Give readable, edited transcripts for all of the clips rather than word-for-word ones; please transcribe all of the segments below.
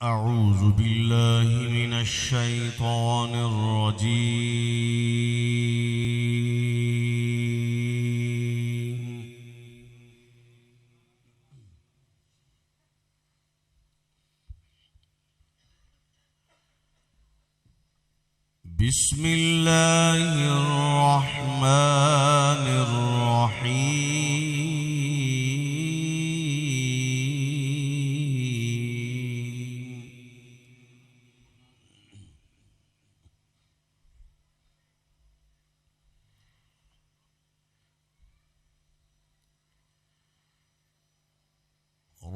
أعوذ بالله من الشيطان الرجيم. بسم الله الرحمن الرحيم.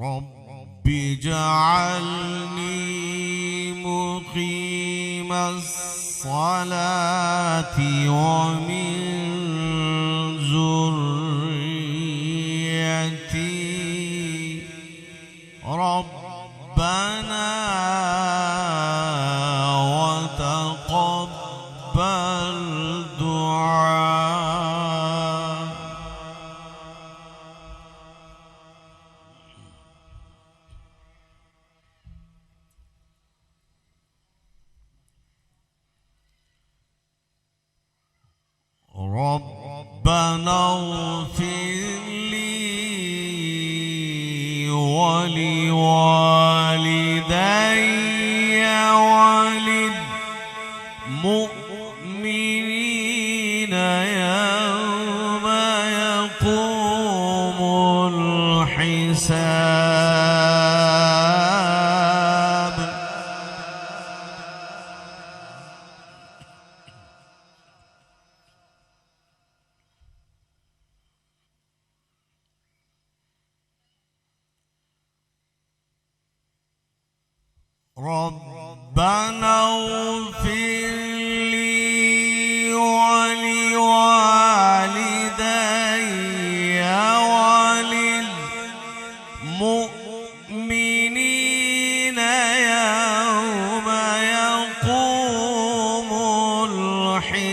رب اجعلني مقيم الصلاة ومن ذريتي ربنا وتقبل دعاء. ربنا اغفر لي ولوالدي وللمؤمنين يوم يقوم الحساب. ربنا اغفر لي ولوالدي وللمؤمنين يوم يقوم الحساب.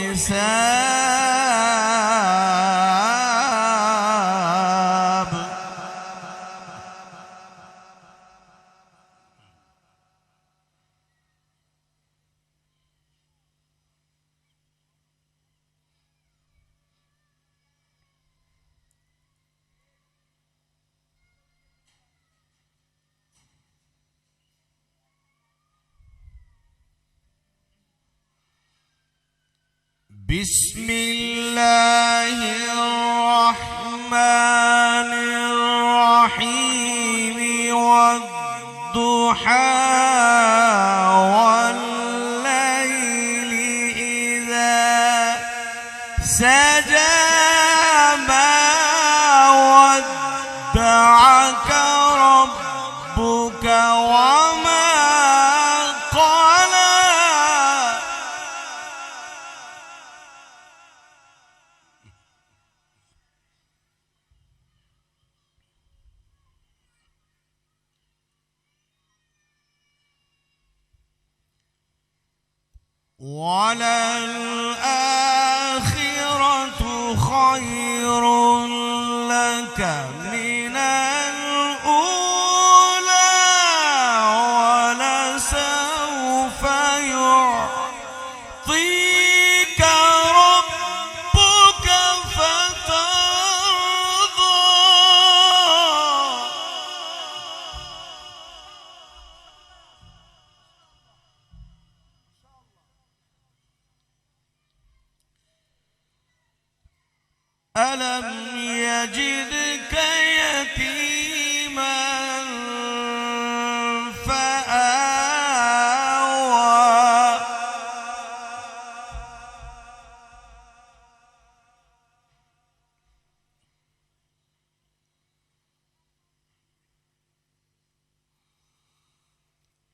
بسم الله الرحمن الرحيم. والضحى والليل إذا سجى ما ودعك ربك وما قلى. وللآخرة خير لك من الأولى ولسوف يعطيك ربك فترضى. ألم يجدك يتيما فآوى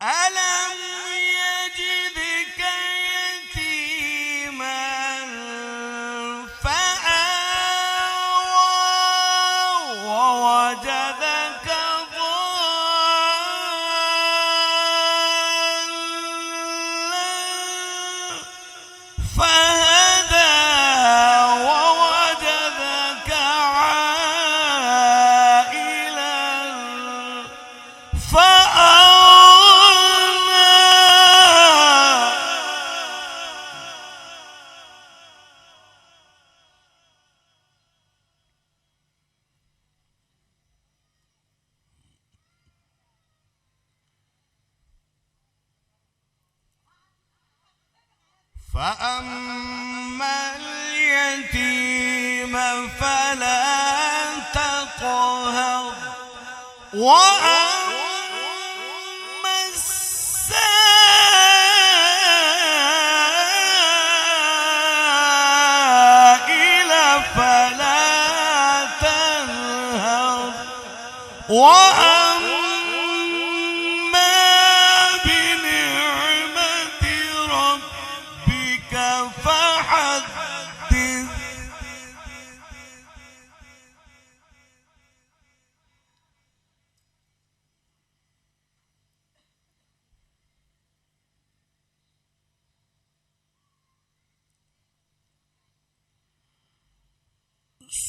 ألم يجدك يتيما فآوى فأما اليتيم فلا تقهر وأما السائل فلا تنهر وأما بنعمة ربك فحدث.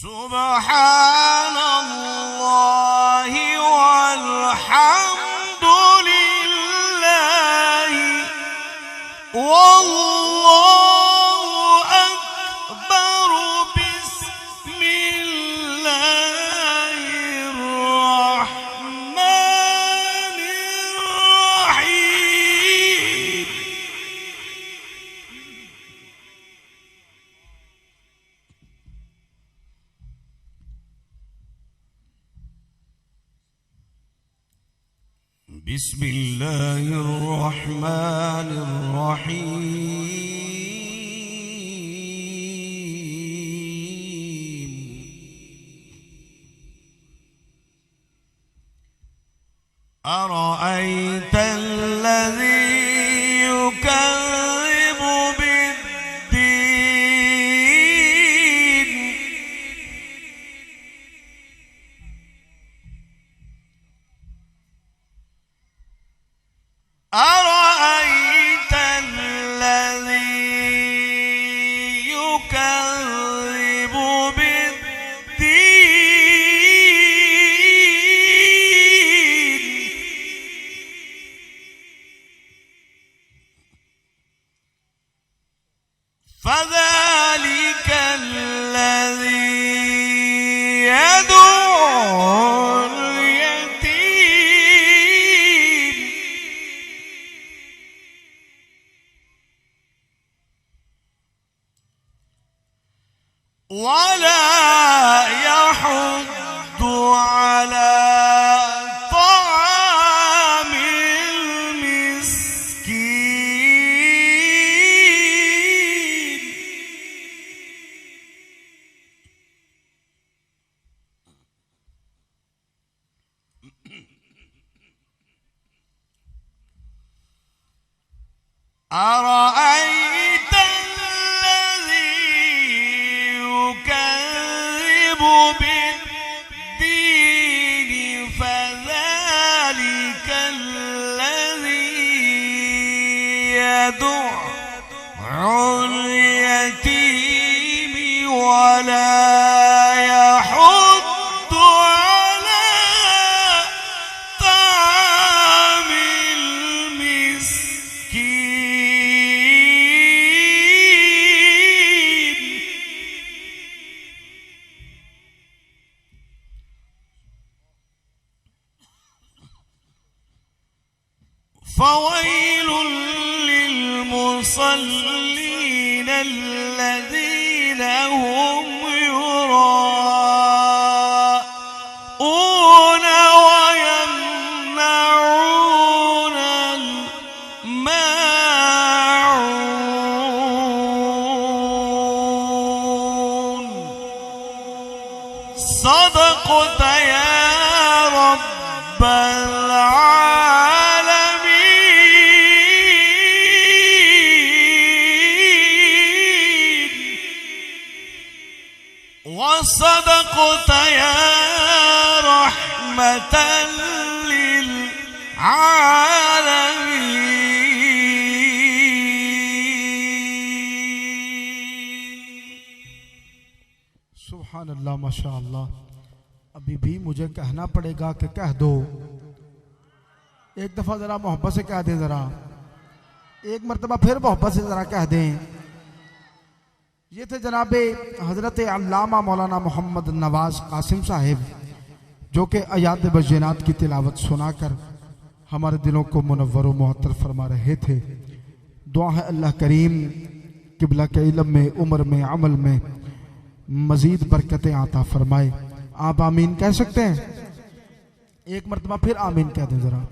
سبحان الله والحمد لله والله أكبر بسم الله الرحمن الرحيم. بسم الله الرحمن الرحيم. أرأيت الذي يكذب بالدين أرأيت الذي يكذب بالدين فذلك الذي يدعو اليتيم ولا يحض على طعام المسكين أرأيت بالدين فذلك الذي يدعو اليتيم ولا يحض على طعام المسكين فويل للمصلين الذين هم يراءون ويمنعون الماعون. صدقت يا رب وصدقت يا رحمة للعالمين. सुभान अल्लाह माशा अल्लाह। अभी भी मुझे कहना पड़ेगा कि कह दो, एक दफ़ा ज़रा मोहब्बत से कह दें, ज़रा एक मरतबा फिर मोहब्बत से ज़रा कह दें। ये थे जनाबे हज़रत अल्लामा मौलाना मोहम्मद नवाज़ कासिम साहिब, जो कि आयात बज्जिनात की तिलावत सुनाकर हमारे दिलों को मुनव्वर व मुअत्तर फरमा रहे थे। दुआ है अल्लाह करीम किबला के इल्म में, उम्र में, अमल में मजीद बरकतें आता फरमाए। आप आमीन कह सकते हैं? एक मरतबा फिर आमीन कह दें जरा।